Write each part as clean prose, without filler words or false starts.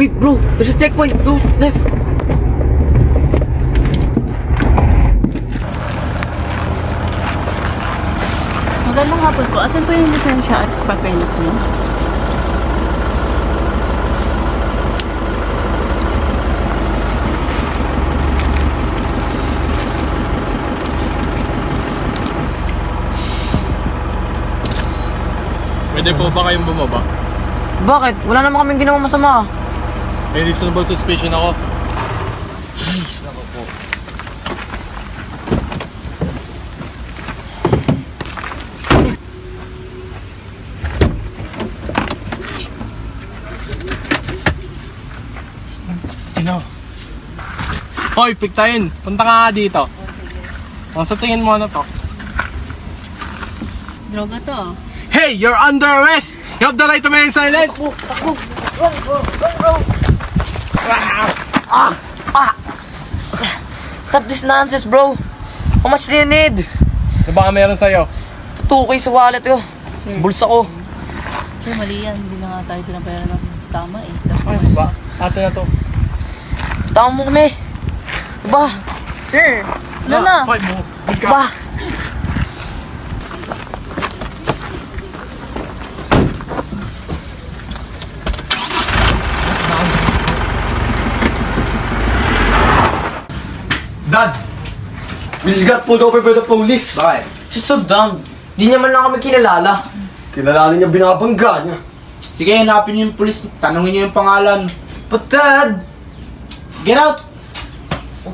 Uy, bro, there's a checkpoint. Go, left. Magandang hapon po. Asan po yung lisensya at papeles niyo? Pwede po ba kayong bumaba? Bakit? Wala naman kaming ginawang masama. May reasonable suspicion ako. Ay, nako po. Sino? Hoy, piktayin! Punta ka nga dito. Ang sa tingin mo ano to? Droga to. Hey! You're under arrest! You have the right to remain silent! Stop this nonsense, bro. How much do you need? Ano ba meron sa'yo? 2K sa wallet ko. Sa bulsa ko. Sir, mali yan. Hindi na nga tayo pinabayaran ng tama eh. Tapos Ay, kumain ba? pa. Ate na to. Tama mo kami. Diba? Sir! Ano na? Hoy, mo. Diba? Dad! We just got pulled over by the police. Bakit? She's so dumb. Di niya man lang kami kinalala. Kilalanin niya binabangga niya. Sige, hanapin niyo yung pulis. Tanungin niyo yung pangalan. But Dad! Get out!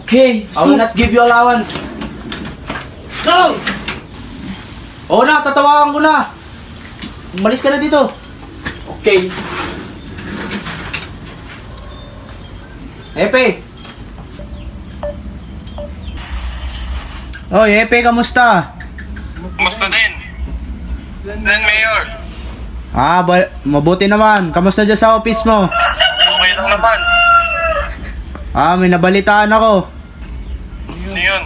Okay. I will not give you allowance. No! Oo na, tatawagan ko na. Umalis ka na dito. Okay. Epe! Oh, Epe, kamusta? Kumusta din? Then, Mayor, Mabuti naman. Kamusta dyan sa office mo? okay lang naman. May nabalitaan ako. Ano yun?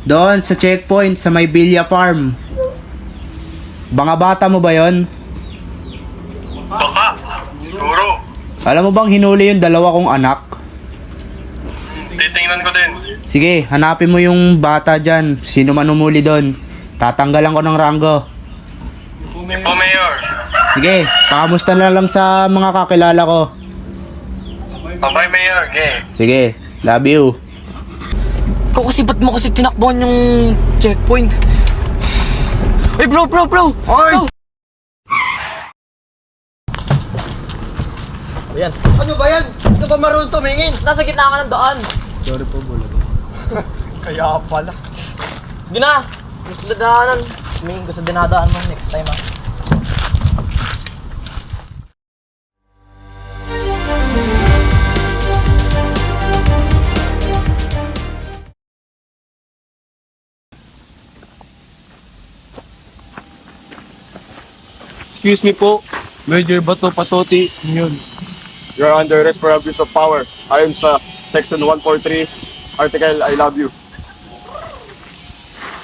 Doon sa checkpoint sa may Villa Farm. Bangabata mo ba yon? Baka, siguro. Alam mo bang hinuli yung dalawa kong anak? Titingnan ko din. Sige, hanapin mo yung bata dyan. Sino man umuli doon. Tatanggalan ko ng ranggo. Po, Mayor. Sige, pakamusta na lang sa mga kakilala ko. Bye, Mayor. Okay. Sige, love you. Ikaw kasi ba't mo kasi tinakbuhan yung checkpoint? Hey, bro! Hoy! Ayan. Ano ba yan? Ano ba marunong tumingin? Nasa gitna ka ng daan. Kaya pala. Sige na. Gusto na daanan. Tumingin ko sa dinadaan mo next time, ah. Excuse me po. Major Bato Patoti. Yun. You're under arrest for abuse of power. Ayon sa Section 143, Article I love you.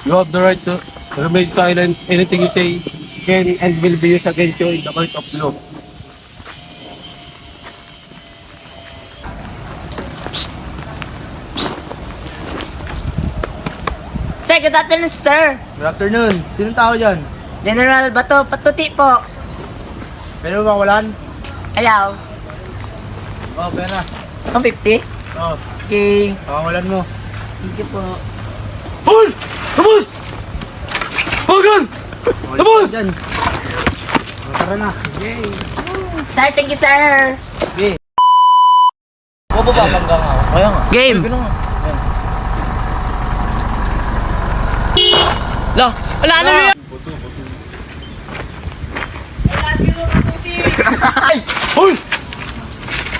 You have the right to remain silent. Anything you say can and will be used against you in the court of law. Sir, good afternoon, sir. Good afternoon. Sinong tao dyan? General Bato, patuti po. Pwede mo mawalan? Ayaw. Oh, pera. 150? Oh, Okay. pakawalan mo. Thank you po. Hoy! Tapos! Pagan! Tapos! Dyan. Tara na. Yay. Sir, thank you, sir. Mababa hanggang ako. Kaya nga. Game. Sabi ko na nga. Ayan. La! Wala na yun! Hoy!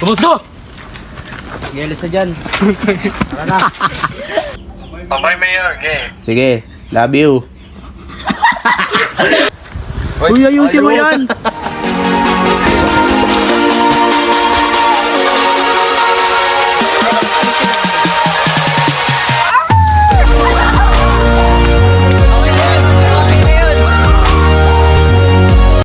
Tapos ka! Gelis na dyan. Tara na. Bye, Mayor. Okay. Sige, love you. Uy, ayusin mo yan.